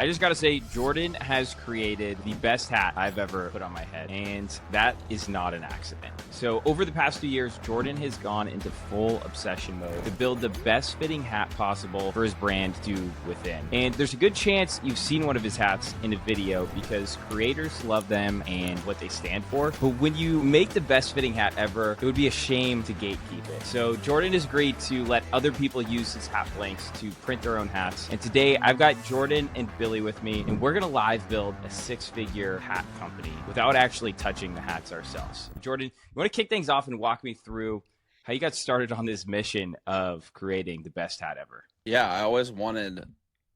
I just gotta say, Jordan has created the best hat I've ever put on my head, and that is not an accident. So over the past 2 years, Jordan has gone into full obsession mode to build the best fitting hat possible for his brand to within. And there's a good chance you've seen one of his hats in a video because creators love them and what they stand for. But when you make the best fitting hat ever, it would be a shame to gatekeep it. So Jordan has agreed to let other people use his hat blanks to print their own hats. And today I've got Jordan and Billy with me, and we're gonna live build a 6-figure hat company without actually touching the hats ourselves. Jordan, you want to kick things off and walk me through how you got started on this mission of creating the best hat ever? Yeah, I always wanted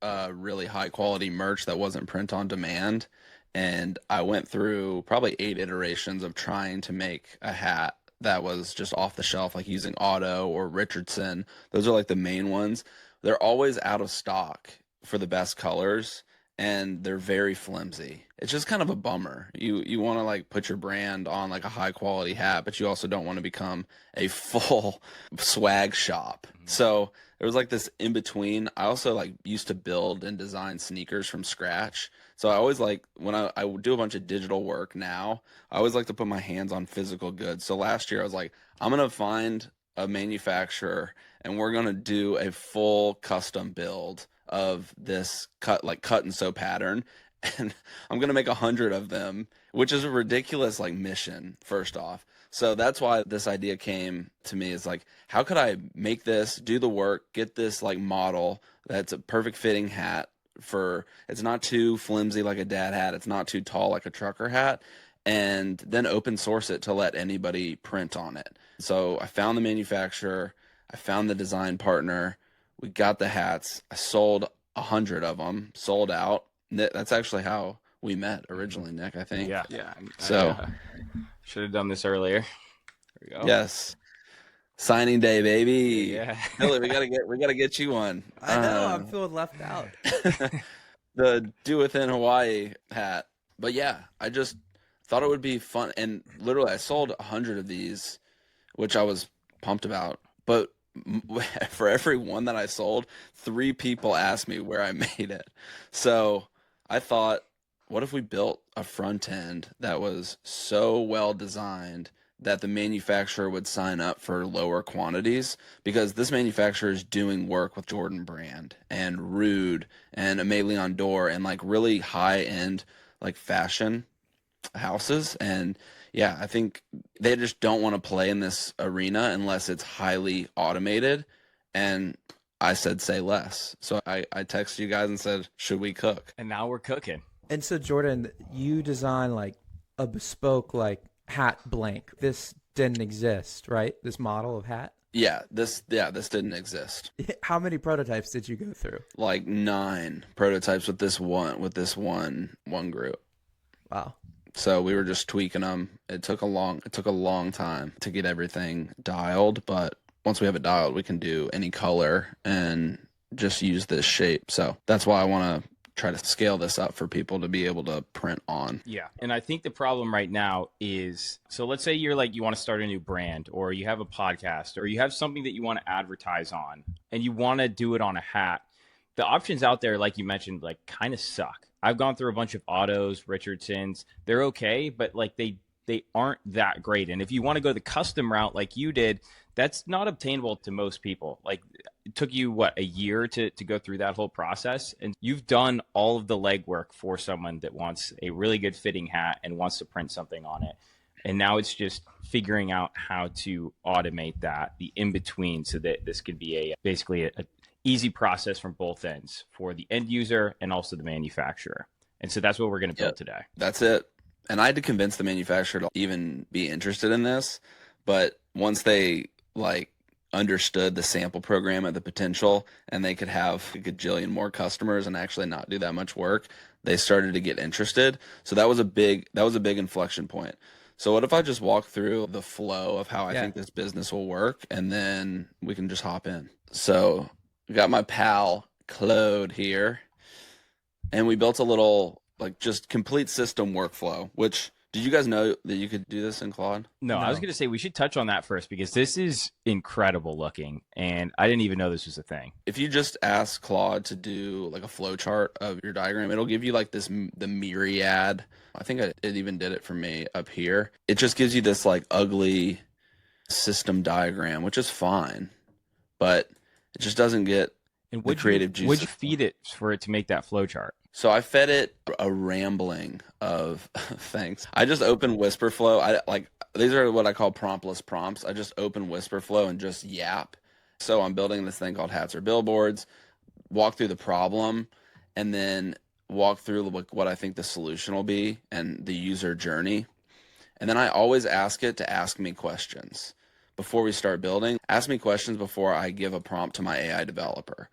really high quality merch that wasn't print on demand, and I went through probably 8 iterations of trying to make a hat that was just off the shelf, like using Otto or Richardson. Those are like the main ones. They're always out of stock for the best colors, and they're very flimsy. It's just kind of a bummer. You want to like put your brand on like a high quality hat, but you also don't want to become a full swag shop. So there was like this in between. I also like used to build and design sneakers from scratch. So I always like when I do a bunch of digital work now, I always like to put my hands on physical goods. So last year I was like, I'm gonna find a manufacturer and we're gonna do a full custom build of this cut and sew pattern, and I'm gonna make 100 of them, which is a ridiculous like mission, first off. So that's why this idea came to me, is like, how could I make this, do the work, get this like model that's a perfect fitting hat for, it's not too flimsy like a dad hat, it's not too tall like a trucker hat, and then open source it to let anybody print on it. So I found the manufacturer, I found the design partner, we got the hats. I sold 100 of them, sold out. That's actually how we met originally, Nick, I think. Yeah. So Should have done this earlier. There we go. yes, signing day, baby. Yeah. Billy, we gotta get you one. I know, I'm feeling left out. The Do Within Hawaii hat. But yeah, I just thought it would be fun, and literally I sold 100 of these, which I was pumped about. But for every one that I sold, 3 people asked me where I made it. So I thought, what if we built a front end that was so well designed that the manufacturer would sign up for lower quantities? Because this manufacturer is doing work with Jordan Brand and Rude and Aimé Leon Dore and like really high end like fashion houses. And yeah, I think they just don't want to play in this arena unless it's highly automated. And I said, say less. So I texted you guys and said, should we cook? And now we're cooking. And so, Jordan, you design like a bespoke like hat blank. This didn't exist, right? This model of hat. Yeah, this didn't exist. How many prototypes did you go through? Like 9 prototypes with this one group. Wow. So we were just tweaking them. It took a long time to get everything dialed, but once we have it dialed, we can do any color and just use this shape. So that's why I want to try to scale this up for people to be able to print on. Yeah. And I think the problem right now is, so let's say you're like, you want to start a new brand, or you have a podcast, or you have something that you want to advertise on and you want to do it on a hat. The options out there, like you mentioned, like kind of suck. I've gone through a bunch of Ottos, Richardsons. They're okay, but like they aren't that great. And if you want to go the custom route like you did, that's not obtainable to most people. Like it took you, what, a year to go through that whole process? And you've done all of the legwork for someone that wants a really good fitting hat and wants to print something on it. And now it's just figuring out how to automate that, the in-between, so that this could be basically a easy process from both ends for the end user and also the manufacturer. And so that's what we're going to build today. That's it. And I had to convince the manufacturer to even be interested in this. But once they like understood the sample program and the potential, and they could have a gajillion more customers and actually not do that much work, they started to get interested. So that was a big inflection point. So what if I just walk through the flow of how I think this business will work, and then we can just hop in. So we got my pal Claude here, and we built a little like just complete system workflow, which Did you guys know that you could do this in Claude? No, I was going to say we should touch on that first because this is incredible looking, and I didn't even know this was a thing. If you just ask Claude to do like a flow chart of your diagram, it'll give you like the myriad. I think it even did it for me up here. It just gives you this like ugly system diagram, which is fine, but it just doesn't get the creative juice. Would you feed it for it to make that flow chart? So I fed it a rambling of things. I just opened Whisperflow. These are what I call promptless prompts. I just open Whisperflow and just yap. So I'm building this thing called Hats or Billboards, walk through the problem, and then walk through what I think the solution will be and the user journey. And then I always ask it to ask me questions before we start building. Ask me questions before I give a prompt to my AI developer.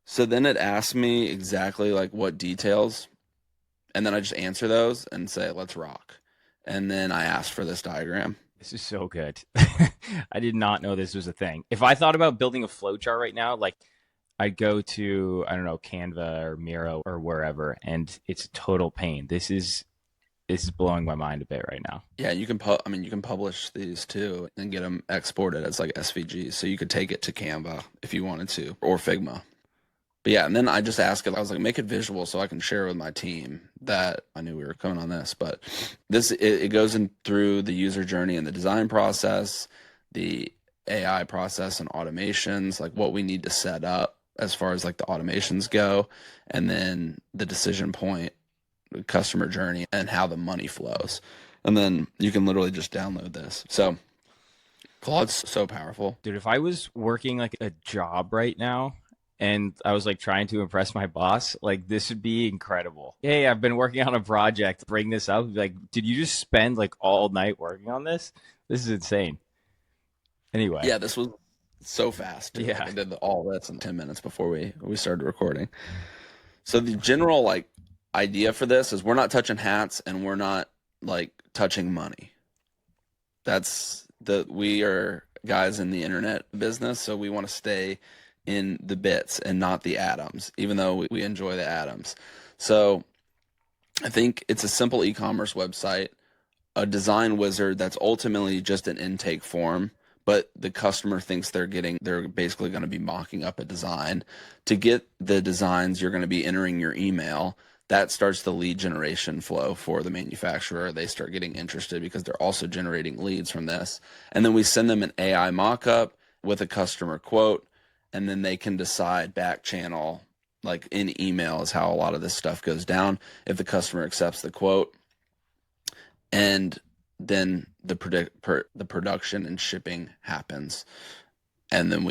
So then it asks me exactly like what details, and then I just answer those and say, let's rock. And then I asked for this diagram. This is so good. I did not know this was a thing. If I thought about building a flowchart right now, like I'd go to, I don't know, Canva or Miro or wherever, and it's a total pain. This is blowing my mind a bit right now. Yeah, you can you can publish these too and get them exported as like SVGs. So you could take it to Canva if you wanted to, or Figma. But yeah, and then I just asked it, I was like, make it visual so I can share with my team that I knew we were coming on this. But it goes in through the user journey and the design process, the AI process and automations, like what we need to set up as far as like the automations go, and then the decision point, the customer journey, and how the money flows. And then you can literally just download this. So Claude's so powerful. Dude, if I was working like a job right now, and I was like trying to impress my boss, like this would be incredible. Hey, I've been working on a project. Bring this up. Like, did you just spend like all night working on this? This is insane. Anyway. Yeah, this was so fast. Too. Yeah. Like I did all this in 10 minutes before we started recording. So the general like idea for this is we're not touching hats and we're not like touching money. We are guys in the internet business, so we want to stay in the bits and not the atoms, even though we enjoy the atoms. So I think it's a simple e-commerce website, a design wizard that's ultimately just an intake form, but the customer thinks they're basically going to be mocking up a design. To get the designs, you're going to be entering your email. That starts the lead generation flow for the manufacturer. They start getting interested because they're also generating leads from this. And then we send them an AI mockup with a customer quote, and then they can decide back channel, like in email is how a lot of this stuff goes down, if the customer accepts the quote. And then the production and shipping happens. And then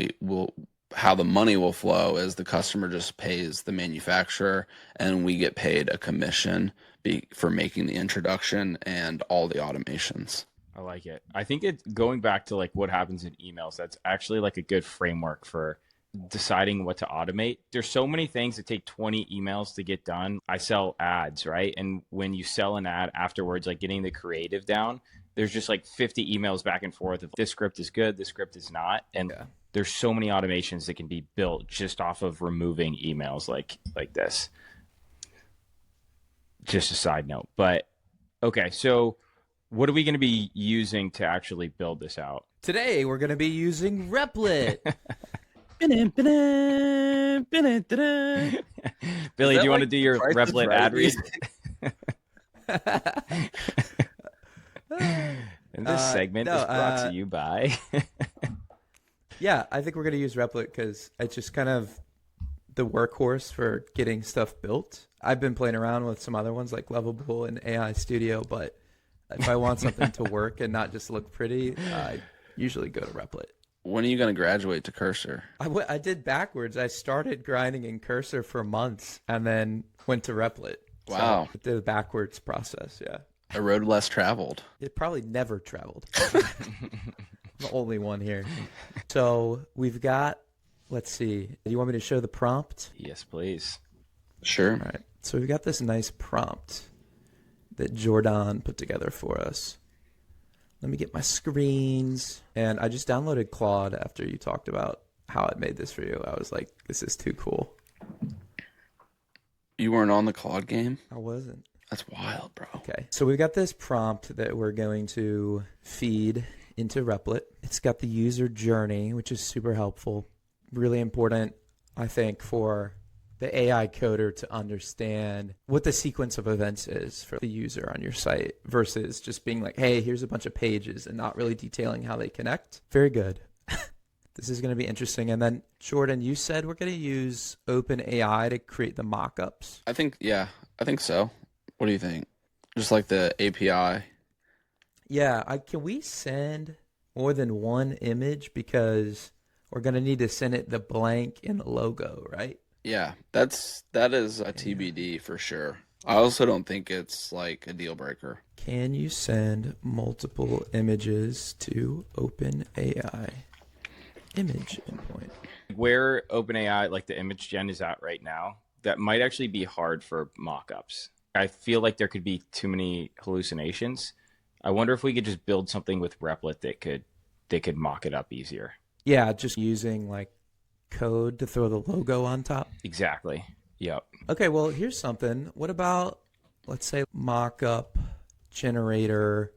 how the money will flow is the customer just pays the manufacturer, and we get paid a commission for making the introduction and all the automations. I like it. I think going back to like what happens in emails, that's actually like a good framework for deciding what to automate. There's so many things that take 20 emails to get done. I sell ads, right? And when you sell an ad afterwards, like getting the creative down, there's just like 50 emails back and forth of this script is good, this script is not. And there's so many automations that can be built just off of removing emails like this. Just a side note. But okay, so what are we going to be using to actually build this out? Today we're going to be using Replit. Billy, do you want to do your Replit ad read? And this segment is brought to you by... Yeah, I think we're going to use Replit because it's just kind of the workhorse for getting stuff built. I've been playing around with some other ones like Lovable and AI Studio, but if I want something to work and not just look pretty, I usually go to Replit. When are you going to graduate to Cursor? I did backwards. I started grinding in Cursor for months and then went to Replit. Wow. So I did the backwards process, yeah. A road less traveled. It probably never traveled. I'm the only one here. So we've got, let's see. Do you want me to show the prompt? Yes, please. Sure. All right. So we've got this nice prompt that Jordan put together for us. Let me get my screens. And I just downloaded Claude after you talked about how it made this for you. I was like, this is too cool. You weren't on the Claude game? I wasn't. That's wild, bro. Okay, so we've got this prompt that we're going to feed into Replit. It's got the user journey, which is super helpful. Really important, I think, for the AI coder to understand what the sequence of events is for the user on your site versus just being like, hey, here's a bunch of pages and not really detailing how they connect. Very good. This is going to be interesting. And then, Jordan, you said we're going to use OpenAI to create the mockups. I think so. What do you think? Just like the API. Yeah, can we send more than one image because we're going to need to send it the blank and the logo, right? Yeah, that is a TBD for sure. I also don't think it's like a deal breaker. Can you send multiple images to OpenAI? Image endpoint. Where OpenAI, like the image gen, is at right now, that might actually be hard for mockups. I feel like there could be too many hallucinations. I wonder if we could just build something with Replit that could mock it up easier. Yeah, just using like code to throw the logo on top. Exactly. Yep. Okay, well, here's something. What about, let's say, mockup generator,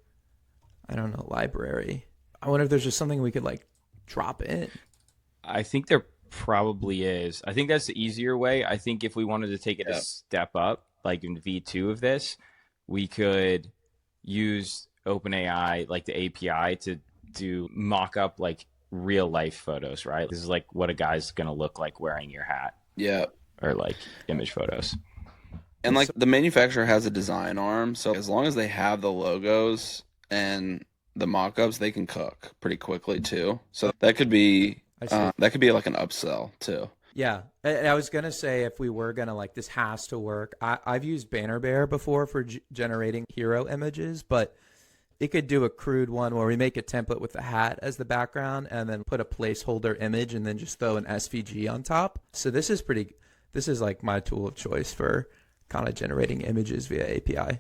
I don't know, library. I wonder if there's just something we could like drop in. I think there probably is. I think that's the easier way. I think if we wanted to take it a step up, like in V2 of this, we could use OpenAI, like the API, to do mock up like real life photos, right? This is like what a guy's going to look like wearing your hat. Yeah. Or like image photos. And like the manufacturer has a design arm, so as long as they have the logos and the mock-ups, they can cook pretty quickly too. So that could be like an upsell too. Yeah, I was gonna say if we were gonna like this has to work. I've used Banner Bear before for generating hero images, but it could do a crude one where we make a template with the hat as the background and then put a placeholder image and then just throw an SVG on top. So this is like my tool of choice for kind of generating images via API.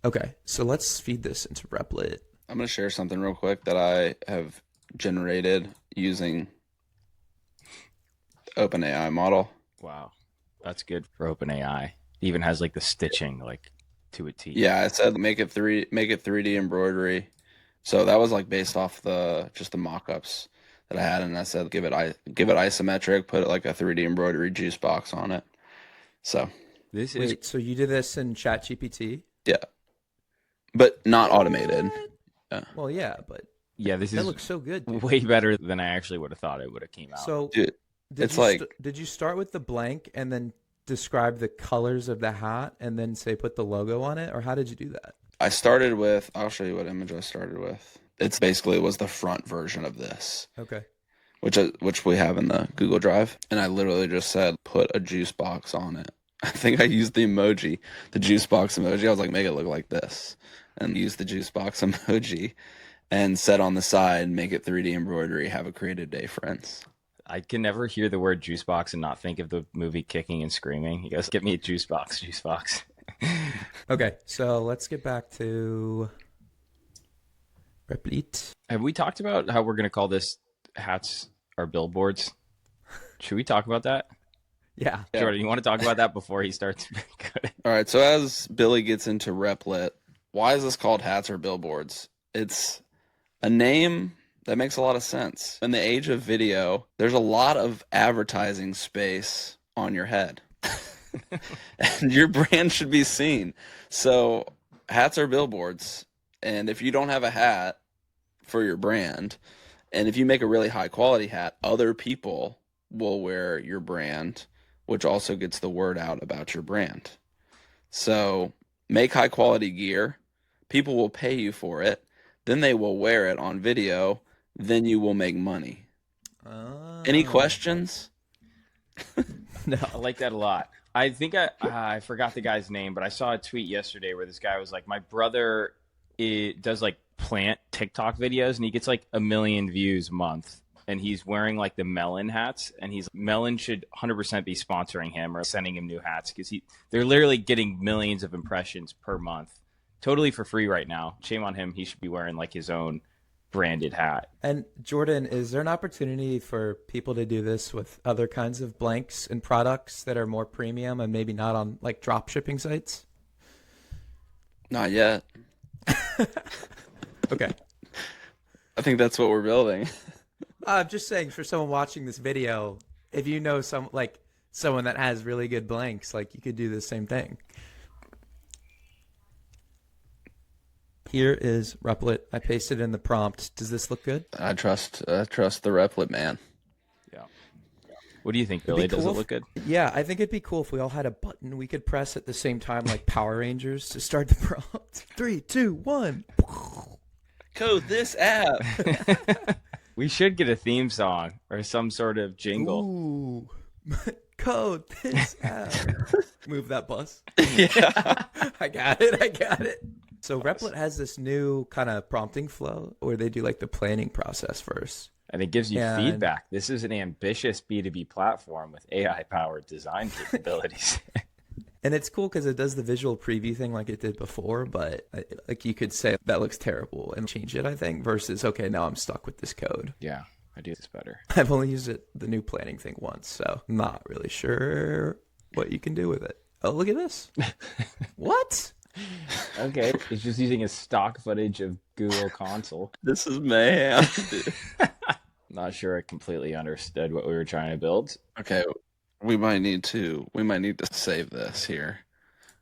Okay, so let's feed this into Replit. I'm going to share something real quick that I have generated using OpenAI model. Wow. That's good for OpenAI. It even has like the stitching like to a T. Yeah, I said make it 3D embroidery. So that was like based off just the mock-ups that I had, and I said give it isometric, put it like a 3D embroidery juice box on it. So so you did this in ChatGPT? Yeah. But not automated. Yeah. Well, yeah, but that looks so good, dude. Way better than I actually would have thought it would have came out. So dude, did you start with the blank and then describe the colors of the hat and then say put the logo on it, or how did you do that? I started with, I'll show you what image I started with. It's basically was the front version of this. Okay. Which we have in the Google Drive, and I literally just said put a juice box on it. I think I used the juice box emoji. I was like, make it look like this, and use the juice box emoji, and said on the side, make it 3D embroidery. Have a creative day, friends. I can never hear the word juice box and not think of the movie Kicking and Screaming. He goes, "Get me a juice box, juice box." Okay, so let's get back to Replit. Have we talked about how we're going to call this hats or billboards? Should we talk about that? Yeah. Jordan, you want to talk about that before he starts? All right, so as Billy gets into Replit, why is this called hats or billboards? It's a name that makes a lot of sense. In the age of video, there's a lot of advertising space on your head. And your brand should be seen. So hats are billboards. And if you don't have a hat for your brand, and if you make a really high quality hat, other people will wear your brand, which also gets the word out about your brand. So make high quality gear. People will pay you for it. Then they will wear it on video. Then you will make money. Any questions? No. I like that a lot. I think I forgot the guy's name, but I saw a tweet yesterday where this guy was like, my brother does like plant TikTok videos and he gets like 1 million views a month. And he's wearing like the Melon hats, and Melon should 100% be sponsoring him or sending him new hats because they're literally getting millions of impressions per month, totally for free right now. Shame on him. He should be wearing like his own branded hat. And Jordan, is there an opportunity for people to do this with other kinds of blanks and products that are more premium and maybe not on like drop shipping sites? Not yet. Okay. I think that's what we're building. I'm just saying, for someone watching this video, if you know someone that has really good blanks, like, you could do the same thing. Here is Replit. I pasted in the prompt. Does this look good? I trust the Replit man. Yeah. What do you think, Billy? Does it look good? Yeah, I think it'd be cool if we all had a button we could press at the same time, like Power Rangers, to start the prompt. 3, 2, 1. Code this app. We should get a theme song or some sort of jingle. Ooh. Code this out. Move that bus. Yeah. I got it. So Replit has this new kind of prompting flow where they do like the planning process first. And it gives you And- feedback. This is an ambitious B2B platform with AI-powered design capabilities. And it's cool because it does the visual preview thing like it did before, but like you could say that looks terrible and change it, I think, versus, okay, now I'm stuck with this code. Yeah, I do this better. I've only used the new planning thing once, so I'm not really sure what you can do with it. Oh, look at this. What? Okay, it's just using a stock footage of Google Console. This is mayhem. Not sure I completely understood what we were trying to build. Okay, we might need to save this here.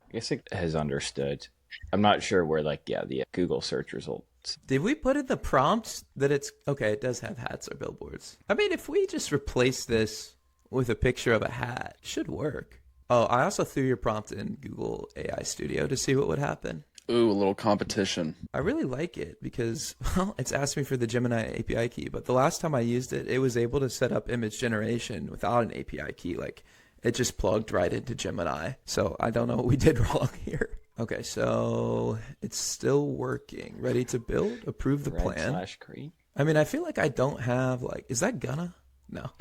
I guess it has understood. I'm not sure where, the Google search results. Did we put in the prompt that it's okay? It does have hats or billboards. I mean, if we just replace this with a picture of a hat, it should work. Oh, I also threw your prompt in Google AI Studio to see what would happen. Ooh, a little competition. I really like it because, well, it's asked me for the Gemini API key, but the last time I used it, it was able to set up image generation without an API key. Like, it just plugged right into Gemini. So I don't know what we did wrong here. Okay, so it's still working. Ready to build? Approve the plan. /create. I mean, I feel like I don't have, is that gonna? No.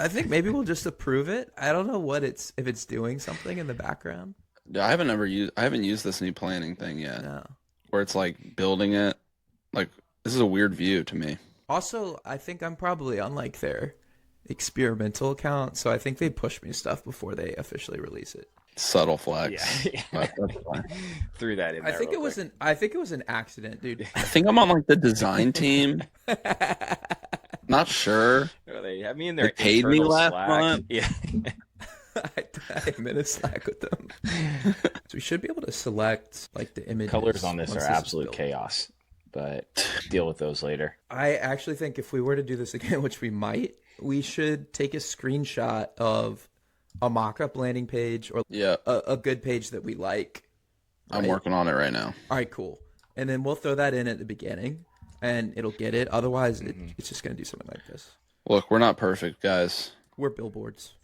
I think maybe we'll just approve it. I don't know if it's doing something in the background. I haven't used this new planning thing yet. No. Where it's like building it. Like, this is a weird view to me. Also, I think I'm probably on their experimental account, so I think they push me stuff before they officially release it. Subtle flex. Yeah. But that's fine. Threw that in there. I think it was an accident, dude. I think I'm on the design team. Not sure. Oh, they have me in their They paid me internal last Slack. month. Yeah. I'm in a Slack with them. So we should be able to select the images. Colors on this once are is absolute built. chaos, but deal with those later. I actually think if we were to do this again, which we might, we should take a screenshot of a mock-up landing page or Yeah, a good page that we like. I'm right? working on it right now. All right, cool. And then we'll throw that in at the beginning, and it'll get it. Otherwise, it's just going to do something like this. Look, we're not perfect, guys. We're billboards.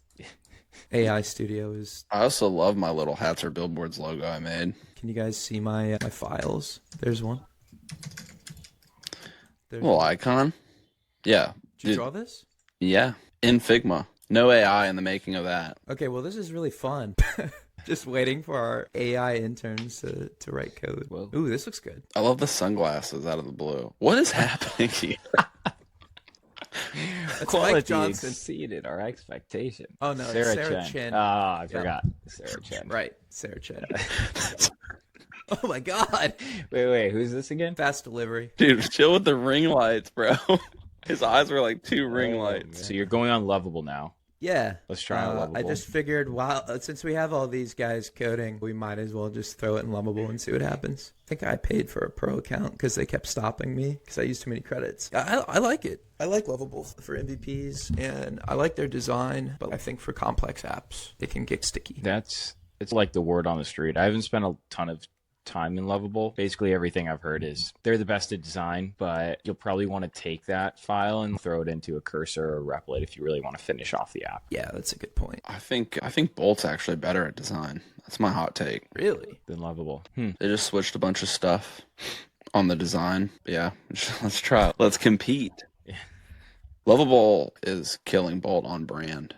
AI Studio is... I also love my little hats or billboards logo I made. Can you guys see my files? There's one. Little icon. Yeah. Did you draw this? Yeah. In Figma. No AI in the making of that. Okay, well, this is really fun. Just waiting for our AI interns to write code. Whoa. Ooh, this looks good. I love the sunglasses out of the blue. What is happening here? That's Quality Mike Johnson. exceeded our expectation. Oh, no, it's Sarah, Sarah Chen. Chen. Ah, I forgot. Sarah Chen. Right, Sarah Chen. Oh my God. Wait, who's this again? Fast delivery. Dude, chill with the ring lights, bro. His eyes were like two ring lights. So you're going on Lovable now. Yeah. Let's try on Lovable. I just figured, since we have all these guys coding, we might as well just throw it in Lovable and see what happens. I think I paid for a pro account because they kept stopping me because I used too many credits. I like it. I like Lovable for MVPs, and I like their design, but I think for complex apps, it can get sticky. It's like the word on the street. I haven't spent a ton of time in Lovable. Basically everything I've heard is they're the best at design, but you'll probably want to take that file and throw it into a Cursor or Replit if you really want to finish off the app. Yeah, that's a good point. I think Bolt's actually better at design. That's my hot take. Really? Than Lovable. They just switched a bunch of stuff on the design. Yeah, let's try it. Let's compete. Yeah. Lovable is killing Bolt on brand,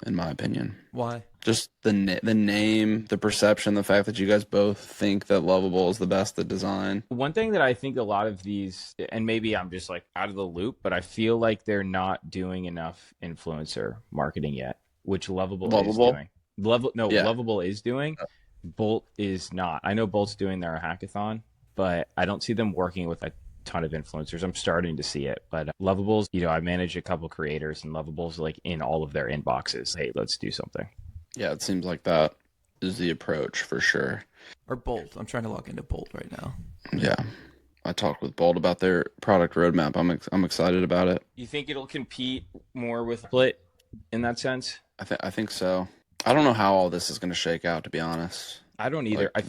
in my opinion. Why? Just the name, the perception, the fact that you guys both think that Lovable is the best at design. One thing that I think a lot of these, and maybe I'm just out of the loop, but I feel like they're not doing enough influencer marketing yet. which Lovable is Lovable? doing. Yeah. Lovable is doing. Bolt is not. I know Bolt's doing their hackathon, but I don't see them working with a ton of influencers. I'm starting to see it, but Lovable's, I manage a couple creators, and Lovable's like in all of their inboxes. Hey, let's do something. Yeah, it seems like that is the approach for sure. Or Bolt. I'm trying to log into Bolt right now. Yeah. I talked with Bolt about their product roadmap. I'm excited about it. You think it'll compete more with Replit in that sense? I think so. I don't know how all this is going to shake out, to be honest. I don't either. Like,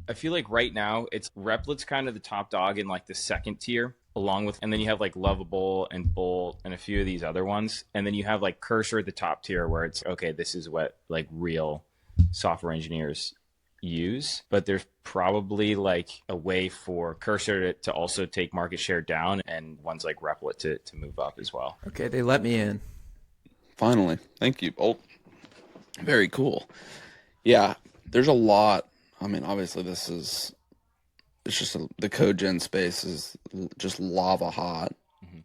I feel like right now it's Replit's kind of the top dog in like the second tier, along with, and then you have like Lovable and Bolt and a few of these other ones, and then you have like Cursor at the top tier, where it's okay. This is what like real software engineers use, but there's probably like a way for Cursor to also take market share down, and ones like Replit to move up as well. Okay, they let me in. Finally. Thank you, Bolt. Very cool. Yeah, there's a lot. I mean, obviously the code gen space is just lava hot,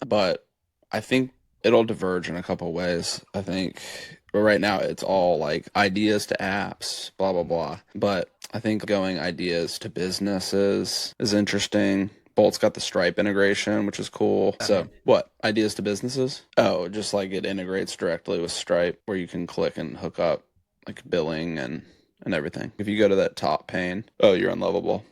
but I think it'll diverge in a couple of ways. I think right now it's all like ideas to apps, blah, blah, blah. But I think going ideas to businesses is interesting. Bolt's got the Stripe integration, which is cool. So what? Ideas to businesses? Oh, just like it integrates directly with Stripe where you can click and hook up like billing and everything. If you go to that top pane, oh, you're on Lovable.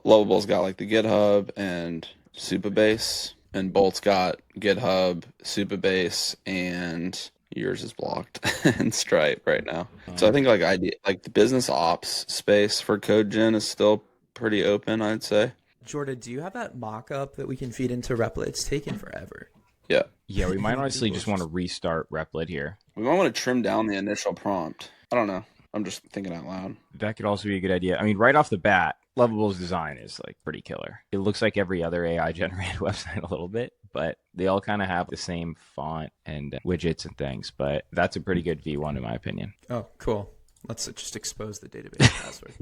Lovable's got like the GitHub and Superbase, and Bolt's got GitHub, Superbase, and yours is blocked and Stripe right now. So I think like the business ops space for CodeGen is still pretty open, I'd say. Jordan, do you have that mock-up that we can feed into Replit? It's taken forever. Yeah. Yeah, we might honestly just want to restart Replit here. We might want to trim down the initial prompt. I don't know. I'm just thinking out loud. That could also be a good idea. I mean, right off the bat, Lovable's design is like pretty killer. It looks like every other AI generated website a little bit, but they all kind of have the same font and widgets and things. But that's a pretty good V1 in my opinion. Oh, cool. Let's just expose the database password.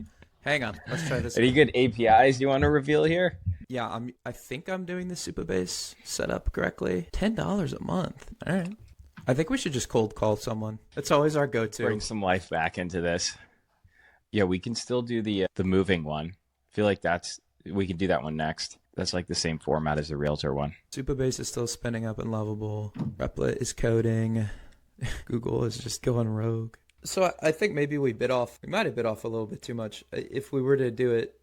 Hang on. Let's try this. Any good APIs you want to reveal here? Yeah, I think I'm doing the Superbase setup correctly. $10 a month. All right. I think we should just cold call someone. It's always our go-to. Bring some life back into this. Yeah, we can still do the moving one. I feel like we can do that one next. That's like the same format as the Realtor one. Superbase is still spinning up in Lovable. Replit is coding. Google is just going rogue. So I think maybe we might have bit off a little bit too much. If we were to do it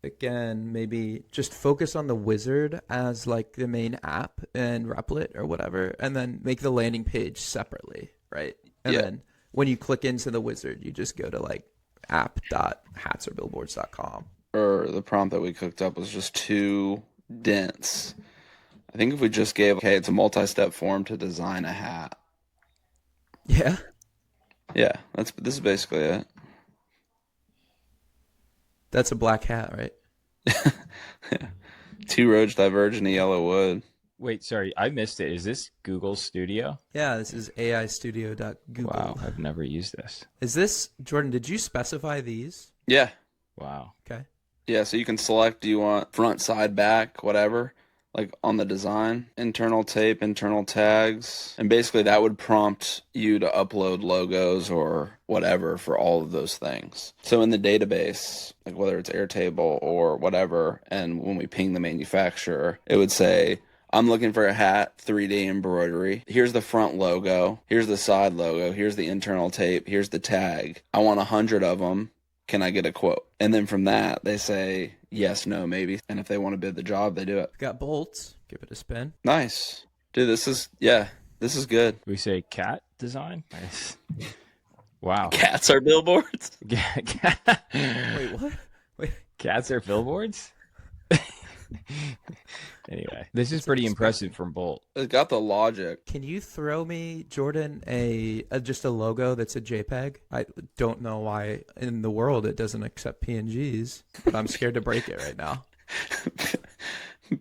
again, maybe just focus on the wizard as like the main app and Replit or whatever, and then make the landing page separately, right? And then when you click into the wizard, you just go to like app.hatsorbillboards.com. Or the prompt that we cooked up was just too dense. I think if we just gave, okay, it's a multi-step form to design a hat. Yeah. Yeah, this is basically it. That's a black hat, right? Yeah. 2 roads diverge in a yellow wood. Wait, sorry, I missed it. Is this Google Studio? Yeah, this is aistudio.google. Wow, I've never used this. Is this, Jordan, did you specify these? Yeah. Wow. Okay. Yeah, so you can select, do you want front, side, back, whatever, like on the design, internal tape, internal tags. And basically that would prompt you to upload logos or whatever for all of those things. So in the database, like whether it's Airtable or whatever, and when we ping the manufacturer, it would say, I'm looking for a hat, 3D embroidery. Here's the front logo. Here's the side logo. Here's the internal tape. Here's the tag. I want 100 of them. Can I get a quote? And then from that, they say yes, no, maybe. And if they want to bid the job, they do it. Got bolts. Give it a spin. Nice. Dude, this is good. We say cat design? Nice. Wow. Cats are billboards? Wait, what? Wait. Cats are billboards? Anyway, this is pretty impressive from Bolt. It got the logic. Can you throw me, Jordan, just a logo that's a JPEG? I don't know why in the world it doesn't accept PNGs, but I'm scared to break it right now.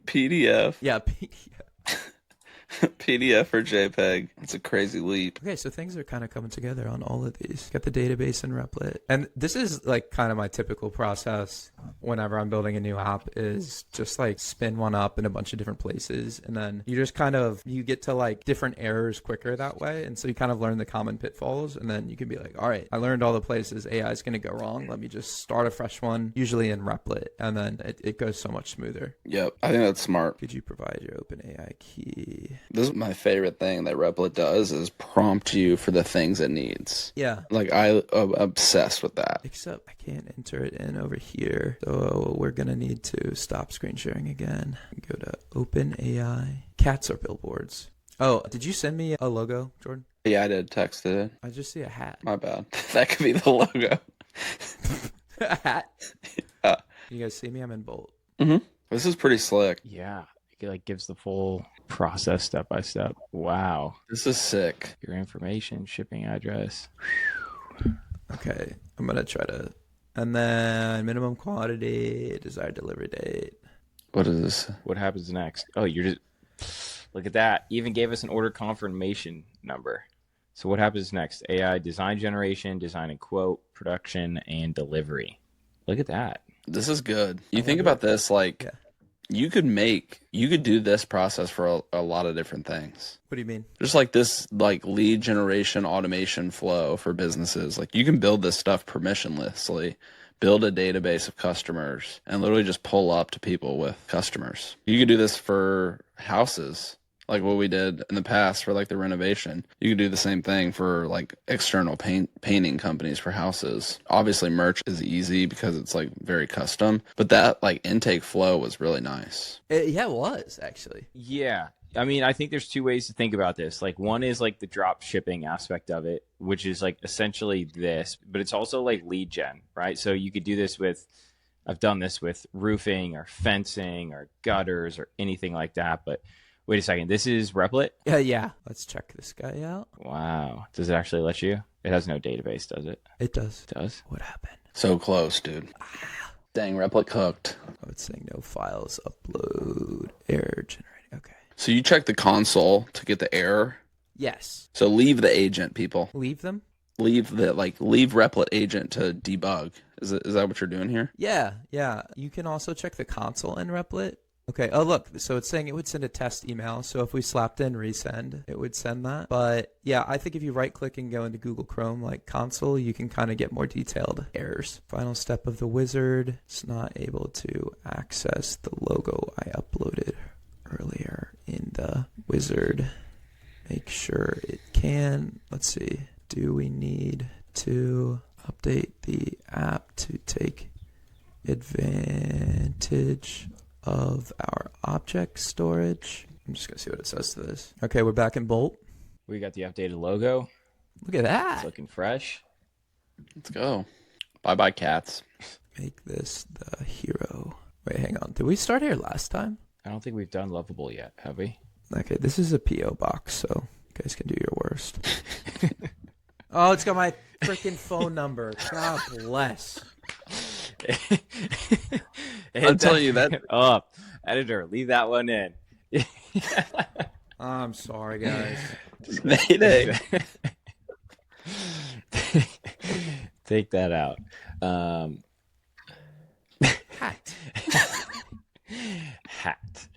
PDF? Yeah, PDF. PDF or JPEG. It's a crazy leap. Okay, so things are kind of coming together on all of these. Got the database in Replit. And this is like kind of my typical process whenever I'm building a new app is just like spin one up in a bunch of different places. And then you just kind of, you get to like different errors quicker that way. And so you kind of learn the common pitfalls. And then you can be like, all right, I learned all the places AI is going to go wrong. Let me just start a fresh one, usually in Replit. And then it goes so much smoother. Yep, I think that's smart. Could you provide your OpenAI key? This is my favorite thing that Replit does is prompt you for the things it needs. Yeah. Like I'm obsessed with that. Except I can't enter it in over here. So we're going to need to stop screen sharing again. Go to OpenAI. Cats are billboards. Oh, did you send me a logo, Jordan? Yeah, I did text it. I just see a hat. My bad. That could be the logo. A hat? Yeah. You guys see me? I'm in Bolt. Mm-hmm. This is pretty slick. Yeah. It like gives the full process step by step. Wow. This is sick. Your information, shipping address. Okay. I'm going to try to... And then minimum quantity, desired delivery date. What is this? What happens next? Oh, you're just... Look at that. Even gave us an order confirmation number. So what happens next? AI design generation, design and quote, production, and delivery. Look at that. This is good. You think about this, like... Yeah. You could do this process for a lot of different things. What do you mean? Just like this, like lead generation automation flow for businesses. Like you can build this stuff permissionlessly, build a database of customers, and literally just pull up to people with customers. You could do this for houses, like what we did in the past for like the renovation. You could do the same thing for like external painting companies for houses. Obviously merch is easy because it's like very custom, but that like intake flow was really nice. Yeah, it was actually. Yeah. I mean, I think there's two ways to think about this. Like one is like the drop shipping aspect of it, which is like essentially this, but it's also like lead gen, right? So you could do this with, I've done this with roofing or fencing or gutters or anything like that, but wait a second. This is Replit? Yeah. Let's check this guy out. Wow. Does it actually let you? It has no database, does it? It does. It does? What happened? So close, dude. Dang, Replit cooked. Oh, it's saying no files upload error generating. Okay. So you check the console to get the error. Yes. So leave the agent, people. Leave them? Leave Replit agent to debug. Is that what you're doing here? Yeah. You can also check the console in Replit. Okay. Oh, look. So it's saying it would send a test email. So if we slapped in resend, it would send that. But yeah, I think if you right click and go into Google Chrome, like console, you can kind of get more detailed errors. Final step of the wizard. It's not able to access the logo I uploaded earlier in the wizard. Make sure it can. Let's see. Do we need to update the app to take advantage of our object storage? I'm just gonna see what it says to this. Okay, we're back in Bolt. We got the updated logo. Look at that. It's looking fresh. Let's go. Bye cats. Make this the hero. Wait, hang on. Did we start here last time? I don't think we've done Lovable yet, have we? Okay, this is a P.O. box, so you guys can do your worst. Oh, it's got my freaking phone number. God bless. I'll tell you that. Up. Editor, leave that one in. I'm sorry, guys. Mayday. Take that out. Hat. Hat.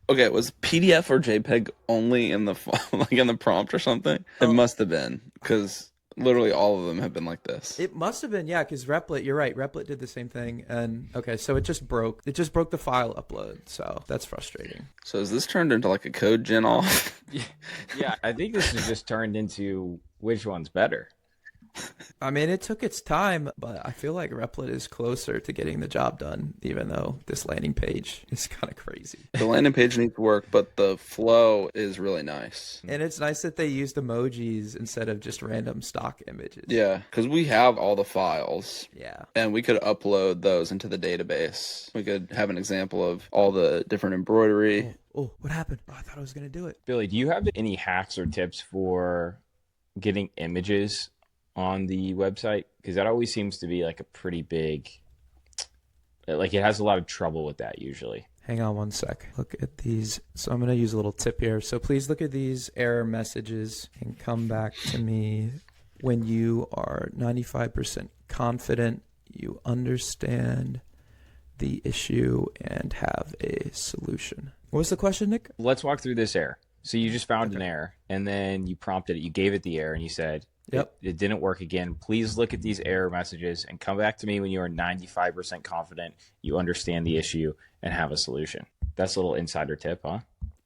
Okay, was PDF or JPEG only in the like in the prompt or something? It must have been, because literally all of them have been like this. It must have been, yeah, because Replit, you're right, Replit did the same thing. And okay, so it just broke the file upload, so that's frustrating. So is this turned into like a code gen off? Yeah, I think this has just turned into which one's better. I mean, it took its time, but I feel like Replit is closer to getting the job done, even though this landing page is kind of crazy. The landing page needs work, but the flow is really nice. And it's nice that they used emojis instead of just random stock images. Yeah, because we have all the files. Yeah. And we could upload those into the database. We could have an example of all the different embroidery. Oh, what happened? Oh, I thought I was going to do it. Billy, do you have any hacks or tips for getting images on the website? Because that always seems to be like a pretty big, like it has a lot of trouble with that usually. Hang on one sec. Look at these. So I'm going to use a little tip here. So please look at these error messages and come back to me when you are 95% confident you understand the issue and have a solution. What was the question, Nick? Let's walk through this error. So you just found an Okay. error, and then you prompted it. You gave it the error, and you said, Yep. it didn't work again. Please look at these error messages and come back to me when you are 95% confident you understand the issue and have a solution. That's a little insider tip, huh?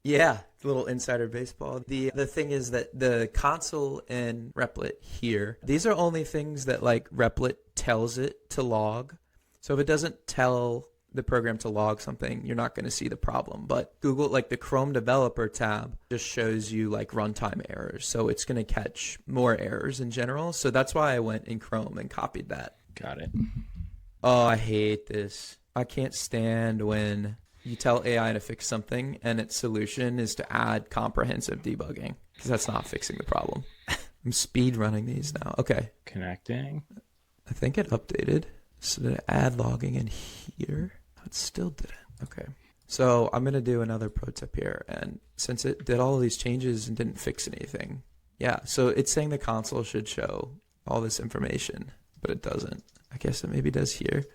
Yeah, a little insider baseball. The thing is that the console and Replit here, these are only things that like Replit tells it to log. So if it doesn't tell the program to log something, you're not going to see the problem. But Google, like the Chrome developer tab, just shows you like runtime errors. So it's going to catch more errors in general. So that's why I went in Chrome and copied that. Got it. Oh, I hate this. I can't stand when you tell AI to fix something and its solution is to add comprehensive debugging, because that's not fixing the problem. I'm speed running these now. Okay. Connecting. I think it updated. So did it add logging in here? It still didn't. Okay. So I'm going to do another pro tip here. And since it did all of these changes and didn't fix anything, yeah. So it's saying the console should show all this information, but it doesn't. I guess it maybe does here.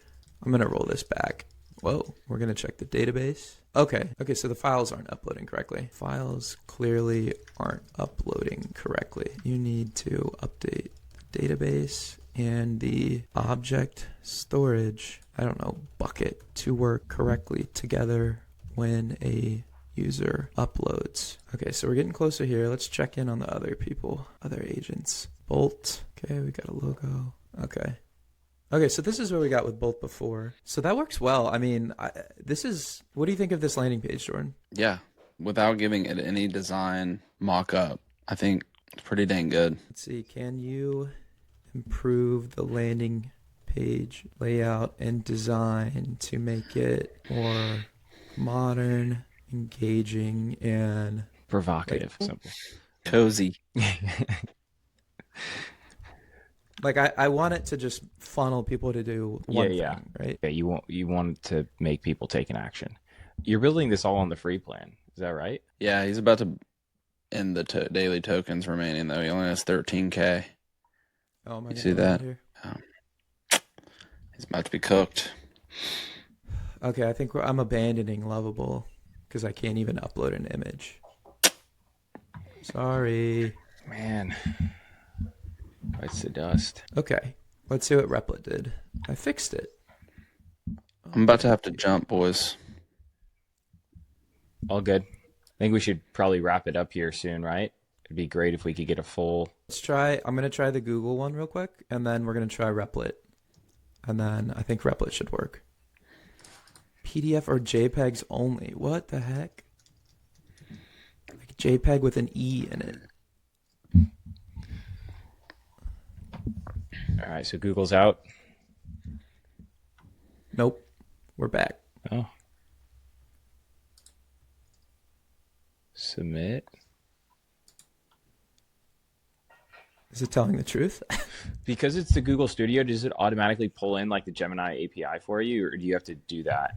I'm going to roll this back. Whoa, we're going to check the database. Okay, so the files aren't uploading correctly. Files clearly aren't uploading correctly. You need to update the database and the object storage, bucket to work correctly together when a user uploads. Okay, so we're getting closer here. Let's check in on the other people, other agents. Bolt, okay, we got a logo. Okay, so this is what we got with Bolt before. So that works well. I mean, what do you think of this landing page, Jordan? Yeah, without giving it any design mock-up, I think it's pretty dang good. Let's see, can you improve the landing page layout and design to make it more modern, engaging, and Provocative. Simple. Cozy. like I want it to just funnel people to do one thing, right? Yeah, you want to make people take an action. You're building this all on the free plan. Is that right? Yeah, he's about to end the daily tokens remaining, though. He only has 13K. Oh my You God, see that? here. He's about to be cooked. Okay, I think I'm abandoning Lovable because I can't even upload an image. Sorry. Man. Bites the dust. Okay, let's see what Replit did. I fixed it. I'm about to have to jump, boys. All good. I think we should probably wrap it up here soon, right? It'd be great if we could get a full... I'm going to try the Google one real quick, and then we're going to try Replit. And then I think Replit should work. PDF or JPEGs only. What the heck? Like JPEG with an E in it. All right, so Google's out. Nope. We're back. Oh. Submit. Is it telling the truth? Because it's the Google Studio, does it automatically pull in like the Gemini API for you, or do you have to do that?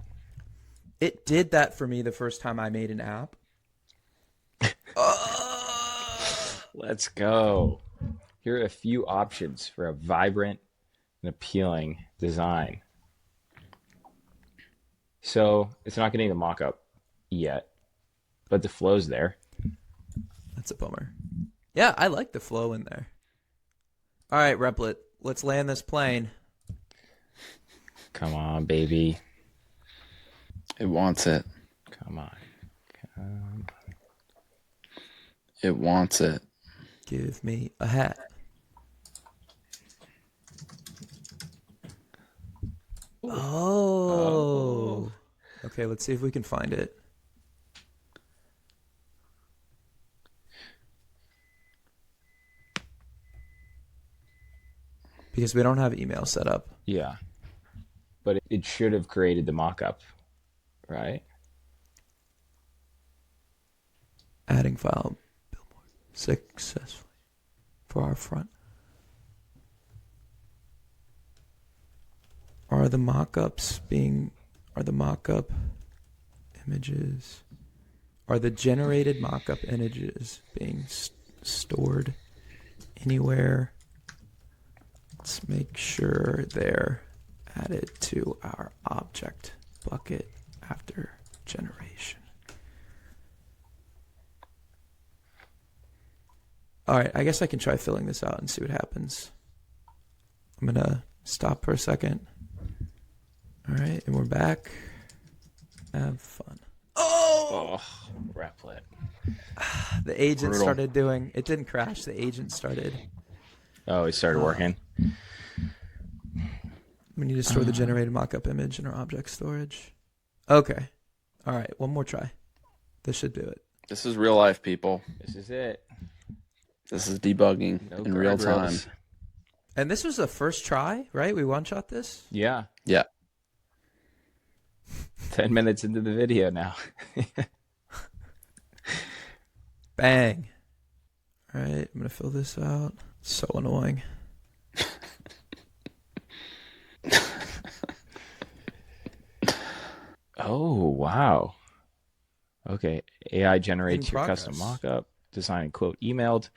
It did that for me the first time I made an app. Let's go. Here are a few options for a vibrant and appealing design. So it's not getting the mock-up yet, but the flow's there. That's a bummer. Yeah, I like the flow in there. All right, Replit, let's land this plane. Come on, baby. It wants it. Come on. It wants it. Give me a hat. Oh. Okay, let's see if we can find it. Because we don't have email set up. Yeah. But it should have created the mock-up, right? Adding file billboard successfully for our front. Are the mock-up images. Are the generated mockup images being stored anywhere? Let's make sure they're added to our object bucket after generation. All right, I guess I can try filling this out and see what happens. I'm going to stop for a second. All right, and we're back. Have fun. Oh, Replit. The agent Brutal. started doing, it didn't crash, the agent started. Oh, it started working. We need to store the generated mockup image in our object storage. Okay. All right, one more try. This should do it. This is real life, people. This is it. This is debugging No in real time. guardrails. And this was the first try, right? We one-shot this? Yeah. Yeah. 10 minutes into the video now. Bang. All right, I'm going to fill this out. So annoying. Oh, wow. Okay. AI generates In your progress. custom mockup, design and quote emailed.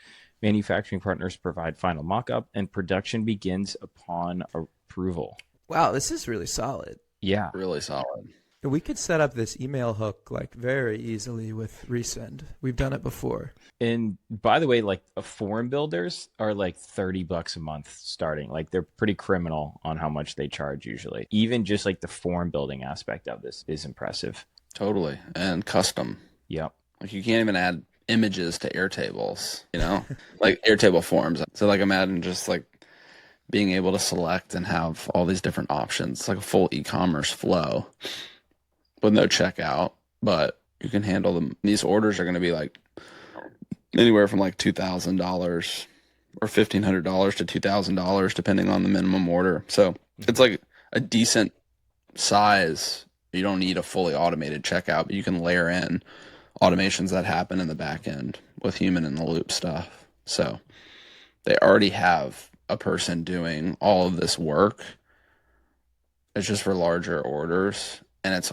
Manufacturing partners provide final mockup, and production begins upon approval. Wow, this is really solid. Yeah. Really solid. We could set up this email hook like very easily with resend. We've done it before. And by the way, like forum builders are like $30 a month starting. Like they're pretty criminal on how much they charge usually. Even just like the forum building aspect of this is impressive. Totally. And custom. Yep. Like you can't even add images to Airtables, you know? Like Airtable forms. So like imagine just like being able to select and have all these different options. It's like a full e-commerce flow with no checkout, but you can handle them. These orders are going to be like anywhere from like $2,000 or $1,500 to $2,000 depending on the minimum order. So it's like a decent size. You don't need a fully automated checkout, but you can layer in automations that happen in the back end with human in the loop stuff. So they already have a person doing all of this work. It's just for larger orders, and it's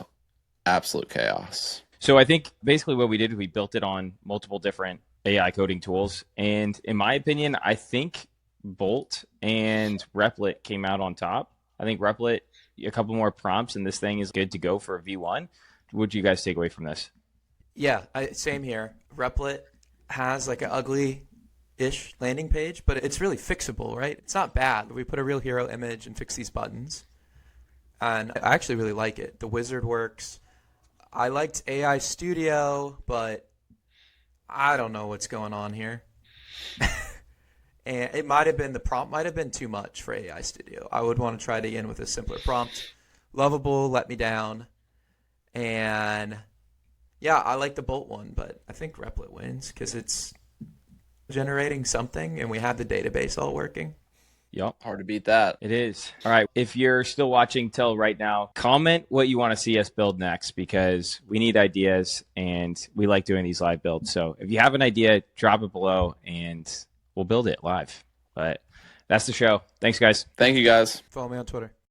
absolute chaos. So I think basically what we did, we built it on multiple different AI coding tools. And in my opinion, I think Bolt and Replit came out on top. I think Replit, a couple more prompts, and this thing is good to go for a V1. What do you guys take away from this? Yeah, same here. Replit has like an ugly-ish landing page, but it's really fixable, right? It's not bad. We put a real hero image and fix these buttons. And I actually really like it. The wizard works. I liked AI Studio, but I don't know what's going on here. And it might have been, the prompt might have been too much for AI Studio. I would want to try it again with a simpler prompt. Lovable let me down. And yeah, I like the Bolt one, but I think Replit wins because it's generating something and we have the database all working. Yep. Hard to beat that. It is. All right. If you're still watching till right now, comment what you want to see us build next because we need ideas and we like doing these live builds. So if you have an idea, drop it below and we'll build it live. But that's the show. Thanks, guys. Thank you, guys. Follow me on Twitter.